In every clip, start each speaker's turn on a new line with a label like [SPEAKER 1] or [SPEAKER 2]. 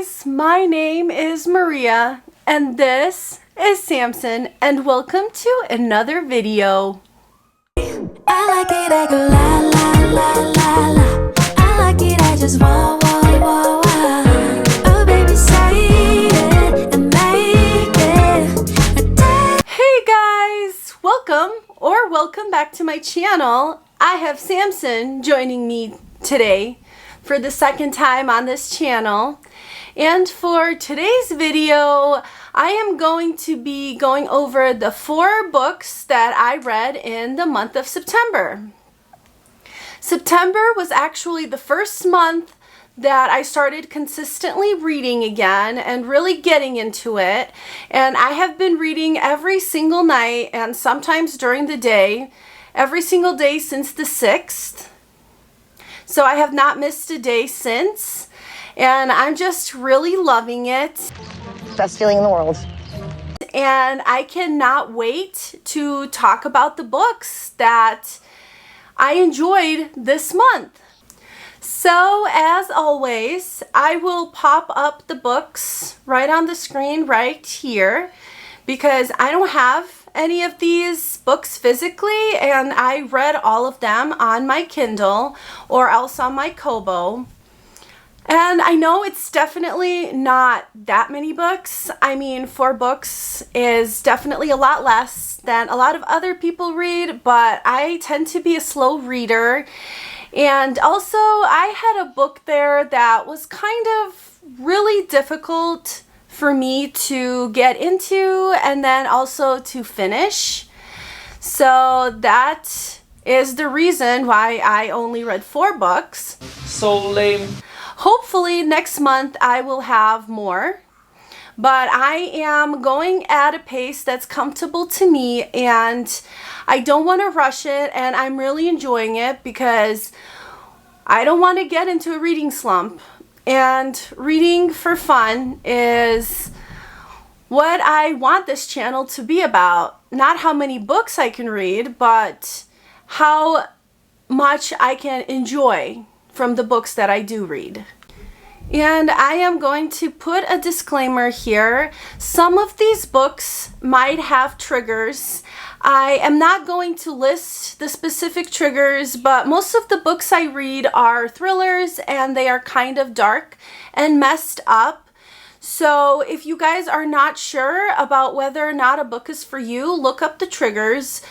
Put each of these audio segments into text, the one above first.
[SPEAKER 1] guys, my name is Maria and this is Samson and welcome to another video.
[SPEAKER 2] I like it, I go la la la la la. I like it, I just wah wah wah wah. Oh baby, say it and make it.
[SPEAKER 1] Hey guys, welcome back to my channel. I have Samson joining me today for the second time on this channel. And for today's video, I am going to be going over the 4 books that I read in the month of September. September was actually the first month that I started consistently reading again and really getting into it. And I have been reading every single night and sometimes during the day, every single day since the 6th. So I have not missed a day since, and I'm just really loving it.
[SPEAKER 3] Best feeling in the world.
[SPEAKER 1] And I cannot wait to talk about the books that I enjoyed this month. So as always, I will pop up the books right on the screen right here because I don't have any of these books physically, and I read all of them on my Kindle or else on my Kobo. And I know it's definitely not that many books. I mean, 4 books is definitely a lot less than a lot of other people read, but I tend to be a slow reader. And also, I had a book there that was kind of really difficult for me to get into and then also to finish. So that is the reason why I only read 4 books.
[SPEAKER 4] So lame.
[SPEAKER 1] Hopefully next month I will have more, but I am going at a pace that's comfortable to me and I don't want to rush it, and I'm really enjoying it because I don't want to get into a reading slump. And reading for fun is what I want this channel to be about. Not how many books I can read, but how much I can enjoy from the books that I do read. And I am going to put a disclaimer here. Some of these books might have triggers. I am not going to list the specific triggers, but most of the books I read are thrillers and they are kind of dark and messed up. So if you guys are not sure about whether or not a book is for you, look up the triggers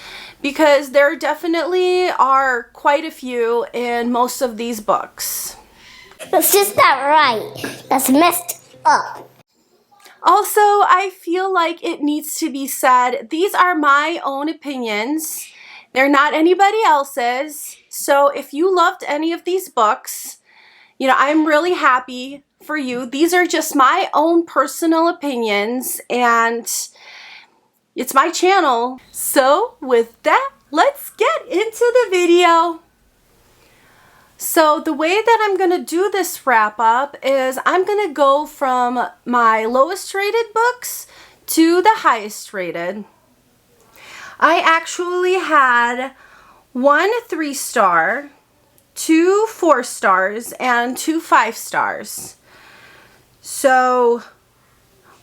[SPEAKER 1] because there definitely are quite a few in most of these books.
[SPEAKER 5] That's just not right. That's messed up.
[SPEAKER 1] Also, I feel like it needs to be said, these are my own opinions. They're not anybody else's. So if you loved any of these books, I'm really happy for you. These are just my own personal opinions and it's my channel. So with that, let's get into the video. So the way that I'm going to do this wrap up is I'm going to go from my lowest rated books to the highest rated. I actually had 1 3-star, 2 4-stars, and 2 5-stars. So,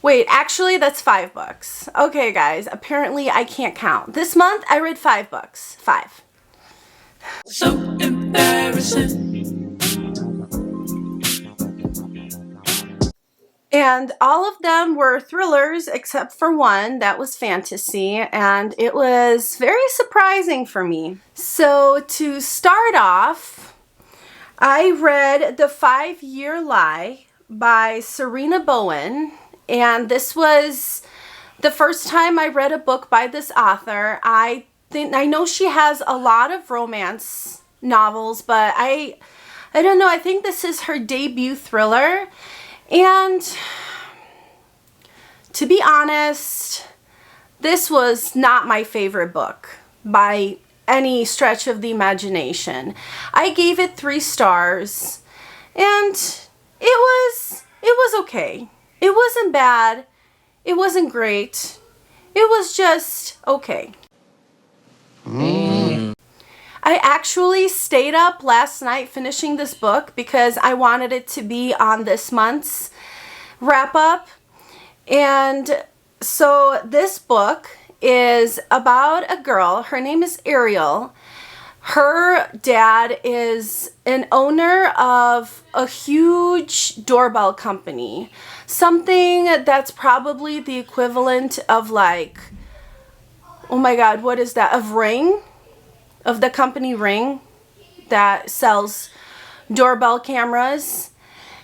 [SPEAKER 1] wait, actually that's 5 books. Okay guys, apparently I can't count. This month I read 5 books. 5.
[SPEAKER 4] So embarrassing.
[SPEAKER 1] And all of them were thrillers except for one that was fantasy, and it was very surprising for me. So to start off, I read The 5-Year Lie by Serena Bowen, and this was the first time I read a book by this author. I know she has a lot of romance novels, but I don't know, I think this is her debut thriller. And to be honest, this was not my favorite book by any stretch of the imagination. I gave it 3 stars and it was okay. It wasn't bad. It wasn't great. It was just okay. I actually stayed up last night finishing this book because I wanted it to be on this month's wrap up. And so this book is about a girl. Her name is Ariel. Her dad is an owner of a huge doorbell company. Something that's probably the equivalent of like, oh my God, what is that? Of Ring? Of the company Ring that sells doorbell cameras.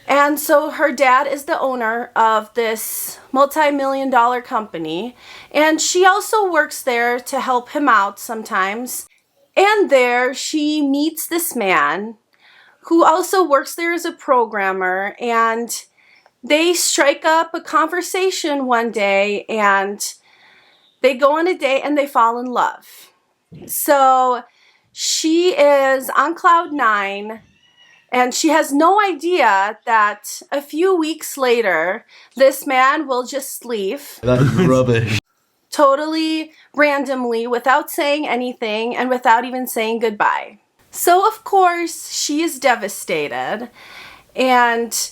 [SPEAKER 1] And so her dad is the owner of this multi-million-dollar company. And she also works there to help him out sometimes. And there she meets this man who also works there as a programmer, and they strike up a conversation one day, and they go on a date and they fall in love. So she is on cloud nine, and she has no idea that a few weeks later, this man will just leave.
[SPEAKER 3] That's rubbish.
[SPEAKER 1] Totally randomly, without saying anything and without even saying goodbye. So of course she is devastated, and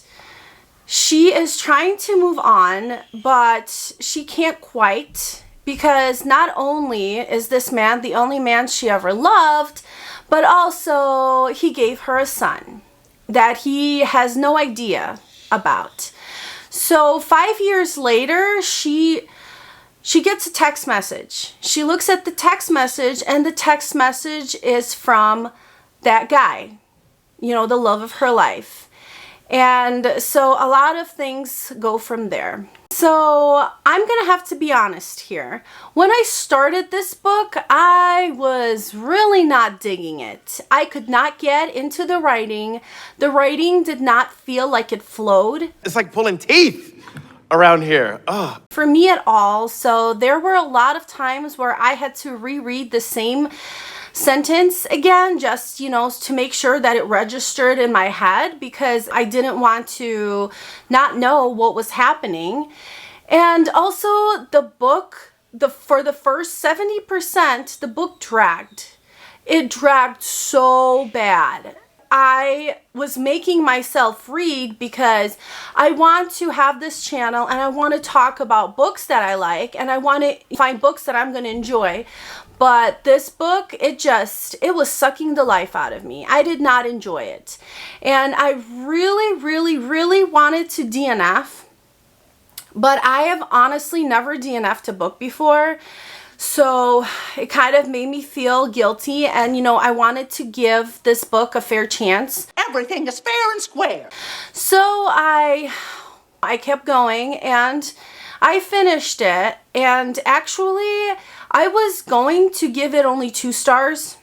[SPEAKER 1] she is trying to move on, but she can't quite, because not only is this man the only man she ever loved, but also he gave her a son that he has no idea about. So 5 years later, she gets a text message. She looks at the text message, and the text message is from that guy, you know, the love of her life. And so a lot of things go from there. So I'm gonna have to be honest here. When I started this book, I was really not digging it. I could not get into the writing. The writing did not feel like it flowed.
[SPEAKER 6] It's like pulling teeth around here. Ugh.
[SPEAKER 1] For me at all. So there were a lot of times where I had to reread the same sentence again, just, you know, to make sure that it registered in my head, because I didn't want to not know what was happening. And also the book, for the first 70%, the book dragged. It dragged so bad. I was making myself read because I want to have this channel and I want to talk about books that I like, and I want to find books that I'm going to enjoy. But this book, it was sucking the life out of me. I did not enjoy it. And I really wanted to DNF, but I have honestly never DNF'd a book before. So it kind of made me feel guilty, and you know, I wanted to give this book a fair chance.
[SPEAKER 7] Everything is fair and square.
[SPEAKER 1] So I kept going, and I finished it, and actually I was going to give it only 2 stars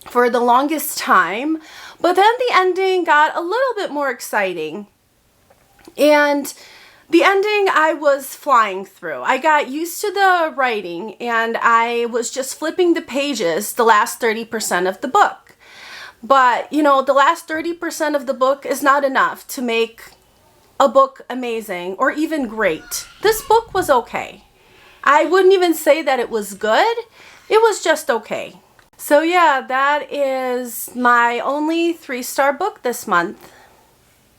[SPEAKER 1] for the longest time, but then the ending got a little bit more exciting. And the ending I was flying through. I got used to the writing, and I was just flipping the pages the last 30% of the book. But, you know, the last 30% of the book is not enough to make a book amazing or even great. This book was okay. I wouldn't even say that it was good. It was just okay. So yeah, that is my only 3-star book this month.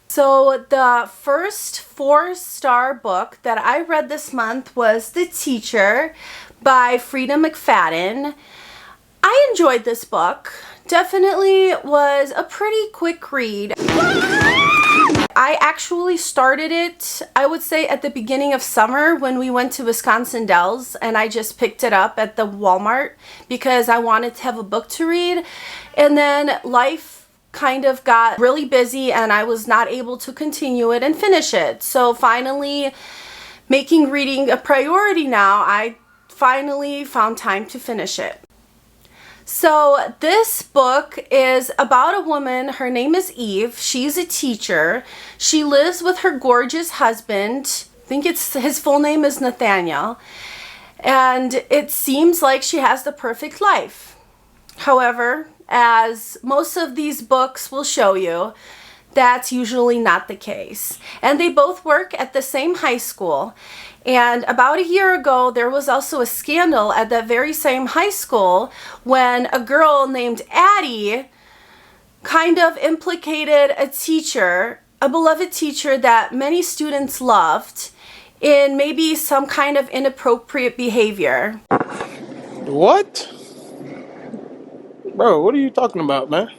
[SPEAKER 1] So the first 4-star book that I read this month was The Teacher by Frida McFadden. I enjoyed this book. Definitely was a pretty quick read. I actually started it, I would say, at the beginning of summer when we went to Wisconsin Dells, and I just picked it up at the Walmart because I wanted to have a book to read. And then life kind of got really busy and I was not able to continue it and finish it. So finally, making reading a priority now, I finally found time to finish it. So this book is about a woman. Her name is Eve. She's a teacher. She lives with her gorgeous husband. I think his full name is Nathaniel. And it seems like she has the perfect life. However, as most of these books will show you, that's usually not the case. And they both work at the same high school. And about a year ago, there was also a scandal at that very same high school when a girl named Addie kind of implicated a teacher a beloved teacher that many students loved in maybe some kind of inappropriate behavior.
[SPEAKER 3] What? Bro, what are you talking about, man?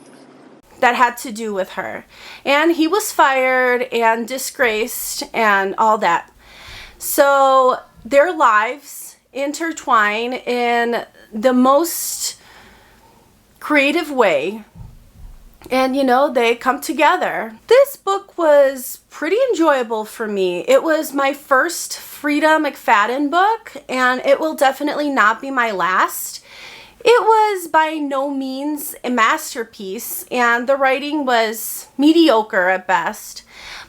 [SPEAKER 1] That had to do with her. And he was fired and disgraced and all that. So their lives intertwine in the most creative way. And, you know, they come together. This book was pretty enjoyable for me. It was my first Frida McFadden book, and it will definitely not be my last. It was by no means a masterpiece, and the writing was mediocre at best.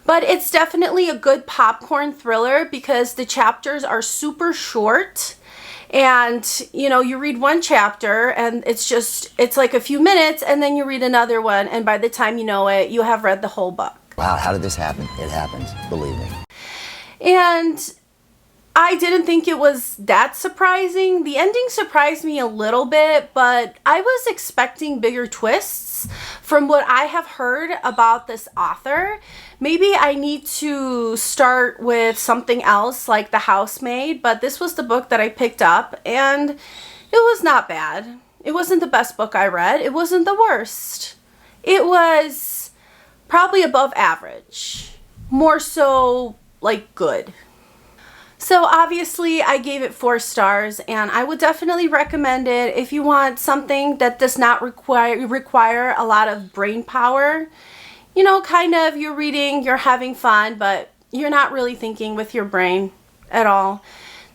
[SPEAKER 1] But it's definitely a good popcorn thriller because the chapters are super short. And, you know, you read one chapter and it's like a few minutes, and then you read another one, and by the time you know it, you have read the whole book.
[SPEAKER 8] Wow, how did this happen? It happens, believe me.
[SPEAKER 1] And I didn't think it was that surprising. The ending surprised me a little bit, but I was expecting bigger twists from what I have heard about this author. Maybe I need to start with something else like The Housemaid, but this was the book that I picked up, and it was not bad. It wasn't the best book I read. It wasn't the worst. It was probably above average. More so like good. So obviously I gave it 4 stars, and I would definitely recommend it if you want something that does not require a lot of brain power. You know, kind of you're reading, you're having fun, but you're not really thinking with your brain at all.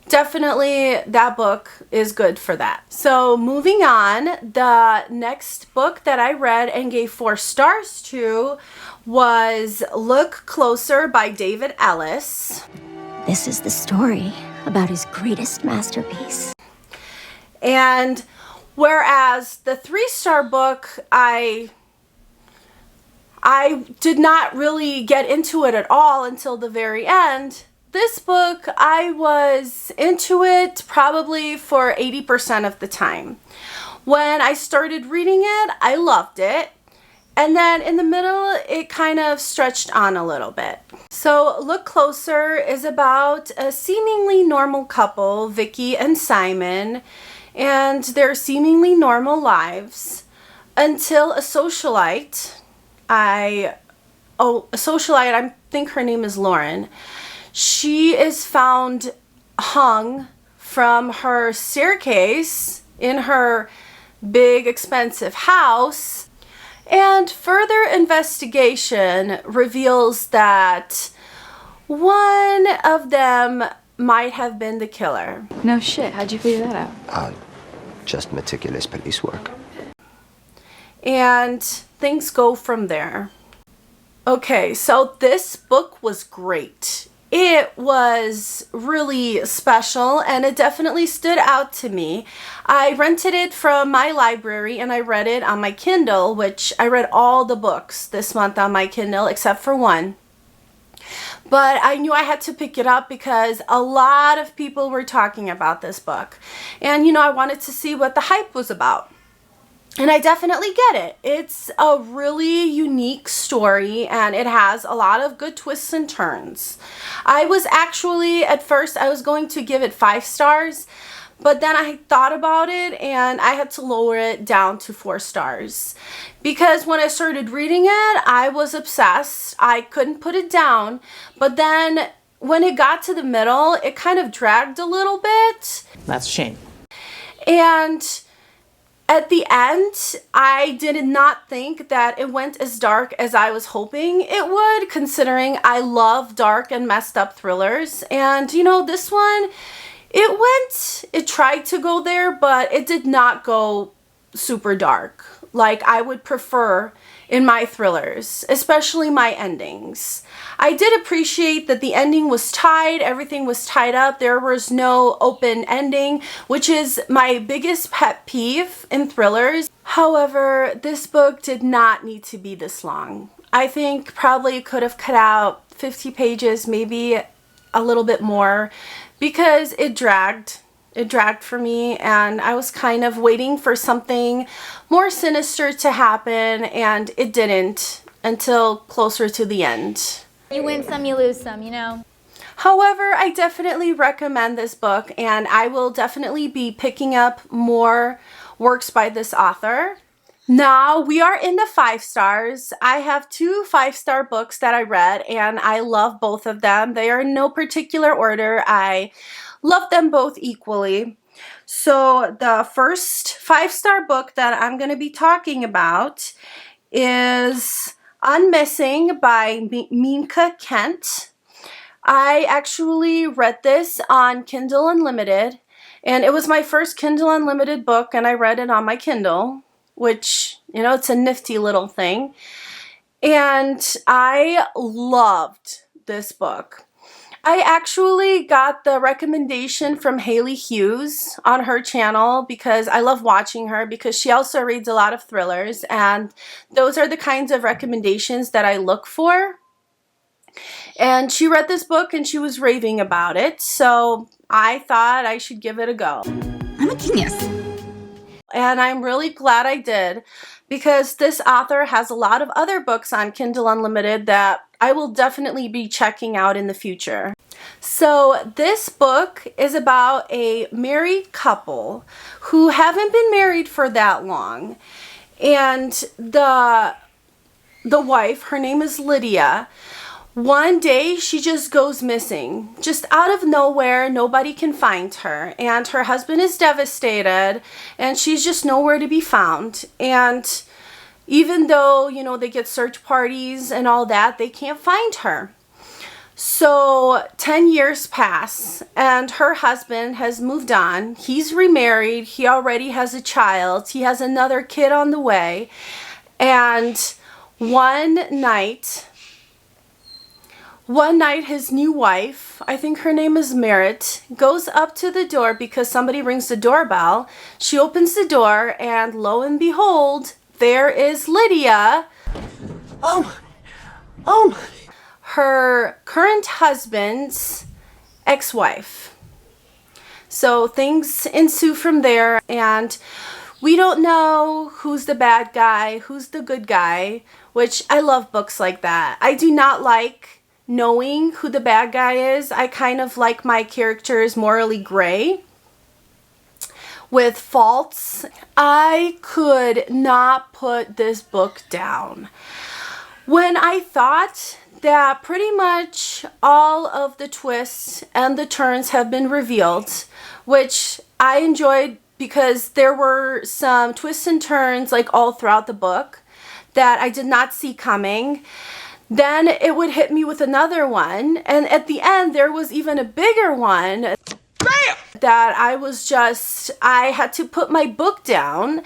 [SPEAKER 1] Definitely that book is good for that. So moving on, the next book that I read and gave 4 stars to was Look Closer by David Ellis.
[SPEAKER 2] This is the story about his greatest masterpiece.
[SPEAKER 1] And whereas the 3-star book, I did not really get into it at all until the very end. This book, I was into it probably for 80% of the time. When I started reading it, I loved it. And then in the middle, it kind of stretched on a little bit. So Look Closer is about a seemingly normal couple, Vicky and Simon, and their seemingly normal lives until a socialite, I think her name is Lauren. She is found hung from her staircase in her big expensive house. And further investigation reveals that one of them might have been the killer.
[SPEAKER 9] No shit, how'd you figure that out?
[SPEAKER 8] Just meticulous police work.
[SPEAKER 1] And things go from there. Okay, so this book was great. It was really special, and it definitely stood out to me. I rented it from my library and I read it on my Kindle, which I read all the books this month on my Kindle except for one. But I knew I had to pick it up because a lot of people were talking about this book. And, you know, I wanted to see what the hype was about. And I definitely get it. It's a really unique story, and it has a lot of good twists and turns. I was actually, at first, I was going to give it 5 stars, but then I thought about it and I had to lower it down to 4 stars. Because when I started reading it, I was obsessed. I couldn't put it down. But then when it got to the middle, it kind of dragged a little bit.
[SPEAKER 7] That's a shame.
[SPEAKER 1] And at the end, I did not think that it went as dark as I was hoping it would, considering I love dark and messed up thrillers. And, you know, this one, it tried to go there, but it did not go super dark like I would prefer in my thrillers, especially my endings. I did appreciate that the ending was tied, everything was tied up, there was no open ending, which is my biggest pet peeve in thrillers. However, this book did not need to be this long. I think probably could have cut out 50 pages, maybe a little bit more, because it dragged. It dragged for me, and I was kind of waiting for something more sinister to happen, and it didn't. until closer to the end.
[SPEAKER 10] You win some, you lose some, you know?
[SPEAKER 1] However, I definitely recommend this book, and I will definitely be picking up more works by this author. Now we are in the 5 stars. I have 2 5-star books that I read, and I love both of them. They are in no particular order. I love them both equally. So the first 5-star book that I'm going to be talking about is Unmissing by Minka Kent. I actually read this on Kindle Unlimited, and it was my first Kindle Unlimited book, and I read it on my Kindle, which, you know, it's a nifty little thing. And I loved this book. I actually got the recommendation from Haley Hughes on her channel because I love watching her, because she also reads a lot of thrillers, and those are the kinds of recommendations that I look for. And she read this book and she was raving about it, so I thought I should give it a go.
[SPEAKER 7] I'm a genius.
[SPEAKER 1] And I'm really glad I did, because this author has a lot of other books on Kindle Unlimited that I will definitely be checking out in the future. So this book is about a married couple who haven't been married for that long. And the wife, her name is Lydia, one day she just goes missing, just out of nowhere. Nobody can find her, and her husband is devastated, and she's just nowhere to be found. And even though, you know, they get search parties and all that, they can't find her. So 10 years pass, and her husband has moved on. He's remarried. He already has a child. He has another kid on the way. And one night his new wife, I think her name is Merritt, goes up to the door because somebody rings the doorbell. She opens the door, and lo and behold, there is Lydia.
[SPEAKER 6] Oh,
[SPEAKER 1] Her current husband's ex-wife. So things ensue from there, and we don't know who's the bad guy, who's the good guy, which I love books like that. I do not like knowing who the bad guy is. I kind of like my characters morally gray with faults. I could not put this book down. When I thought that pretty much all of the twists and the turns have been revealed, which I enjoyed because there were some twists and turns like all throughout the book that I did not see coming, then it would hit me with another one, and at the end there was even a bigger one. Bam! That I had to put my book down,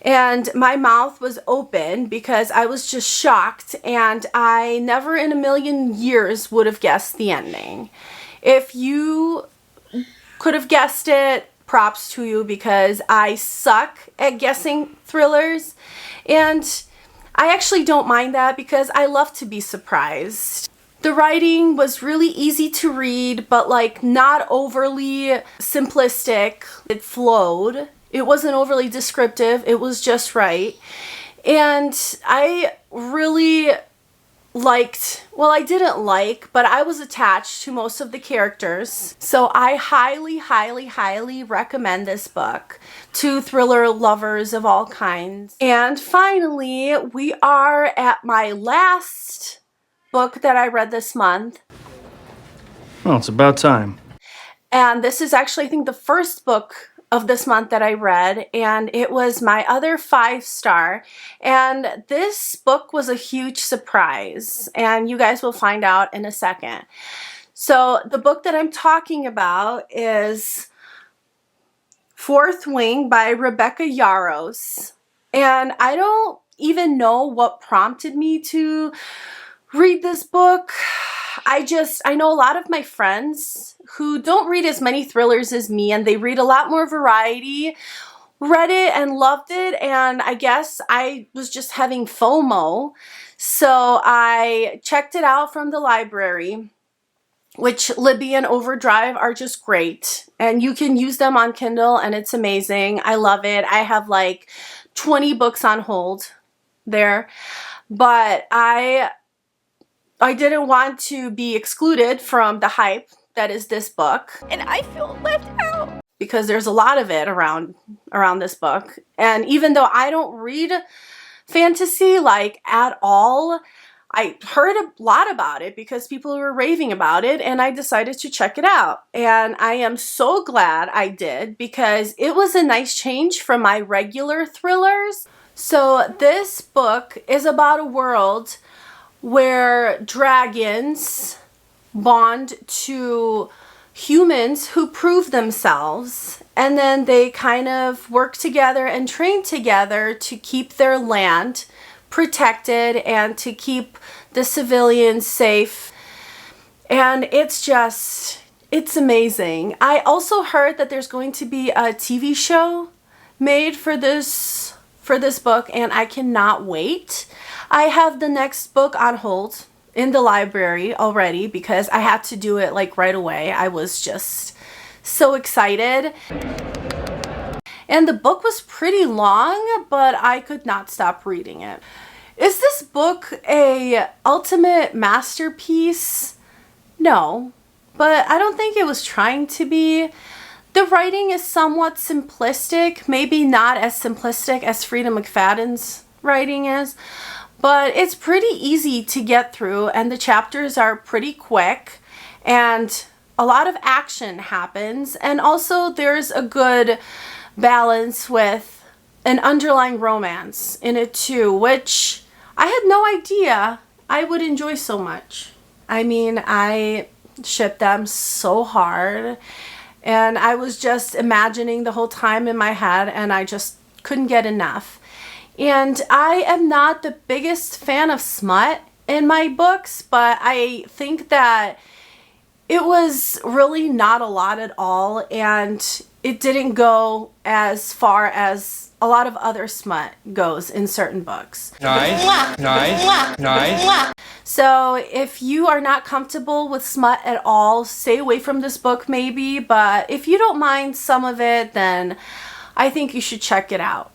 [SPEAKER 1] and my mouth was open because I was just shocked, and I never in a million years would have guessed the ending. If you could have guessed it, props to you, because I suck at guessing thrillers, and I actually don't mind that because I love to be surprised. The writing was really easy to read, but like not overly simplistic. It flowed. It wasn't overly descriptive. It was just right. And I really liked, well, I didn't like, but I was attached to most of the characters. So I highly, highly, highly recommend this book to thriller lovers of all kinds. And finally, we are at my last book that I read this month.
[SPEAKER 3] Well, it's about time.
[SPEAKER 1] And this is actually, I think, the first book of this month that I read, and it was my other 5-star. And this book was a huge surprise, and you guys will find out in a second. So the book that I'm talking about is Fourth Wing by Rebecca Yarros. And I don't even know what prompted me to read this book. I know a lot of my friends who don't read as many thrillers as me, and they read a lot more variety, read it and loved it, and I guess I was just having FOMO. So I checked it out from the library, which Libby and Overdrive are just great, and you can use them on Kindle, and it's amazing. I love it. I have like 20 books on hold there. but I didn't want to be excluded from the hype that is this book. And I feel left out because there's a lot of it around this book. And even though I don't read fantasy like at all, I heard a lot about it because people were raving about it, and I decided to check it out. And I am so glad I did because it was a nice change from my regular thrillers. So this book is about a world where dragons bond to humans who prove themselves, and then they kind of work together and train together to keep their land protected and to keep the civilians safe. And it's amazing. I also heard that there's going to be a TV show made for this book, and I cannot wait. I have the next book on hold in the library already because I had to do it like right away. I was just so excited. And the book was pretty long, but I could not stop reading it. Is this book a ultimate masterpiece? No, but I don't think it was trying to be. The writing is somewhat simplistic, maybe not as simplistic as Frida McFadden's writing is, but it's pretty easy to get through, and the chapters are pretty quick, and a lot of action happens, and also there's a good balance with an underlying romance in it too, which I had no idea I would enjoy so much. I mean, I ship them so hard, and I was just imagining the whole time in my head, and I just couldn't get enough. And I am not the biggest fan of smut in my books, but I think that it was really not a lot at all, and it didn't go as far as a lot of other smut goes in certain books.
[SPEAKER 4] Nice, nice, nice.
[SPEAKER 1] So if you are not comfortable with smut at all, stay away from this book maybe, but if you don't mind some of it, then I think you should check it out.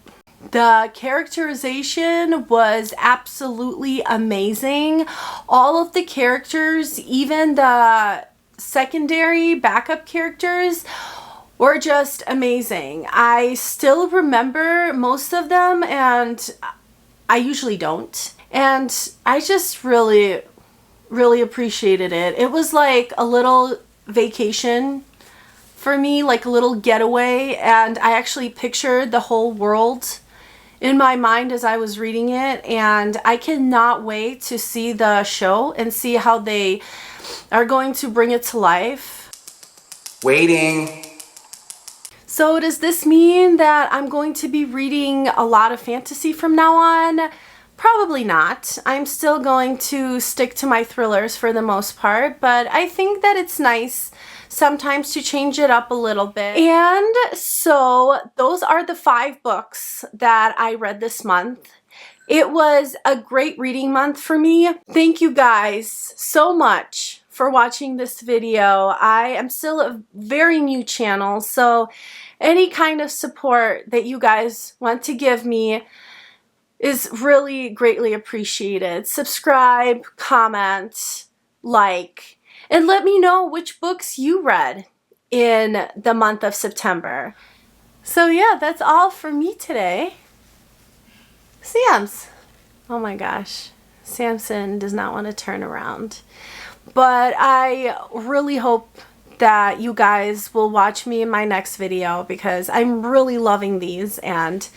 [SPEAKER 1] The characterization was absolutely amazing. All of the characters, even the secondary backup characters, were just amazing. I still remember most of them, and I usually don't. And I just really, really appreciated it. It was like a little vacation for me, like a little getaway, and I actually pictured the whole world in my mind as I was reading it, and I cannot wait to see the show and see how they are going to bring it to life.
[SPEAKER 11] Waiting.
[SPEAKER 1] So does this mean that I'm going to be reading a lot of fantasy from now on? Probably not. I'm still going to stick to my thrillers for the most part, but I think that it's nice sometimes to change it up a little bit. And so those are the 5 books that I read this month. It was a great reading month for me. Thank you guys so much for watching this video. I am still a very new channel, so any kind of support that you guys want to give me is really greatly appreciated. Subscribe, comment, like, and let me know which books you read in the month of September. So yeah, that's all for me today. Sam's. Oh my gosh. Samson does not want to turn around. But I really hope that you guys will watch me in my next video because I'm really loving these and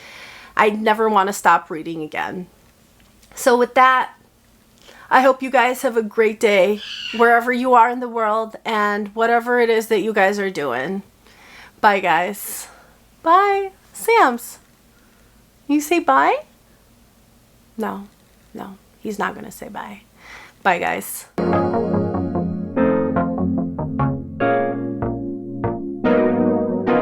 [SPEAKER 1] I never want to stop reading again. So with that, I hope you guys have a great day wherever you are in the world and whatever it is that you guys are doing. Bye, guys. Bye. Sam's. You say bye? No, he's not going to say bye. Bye, guys.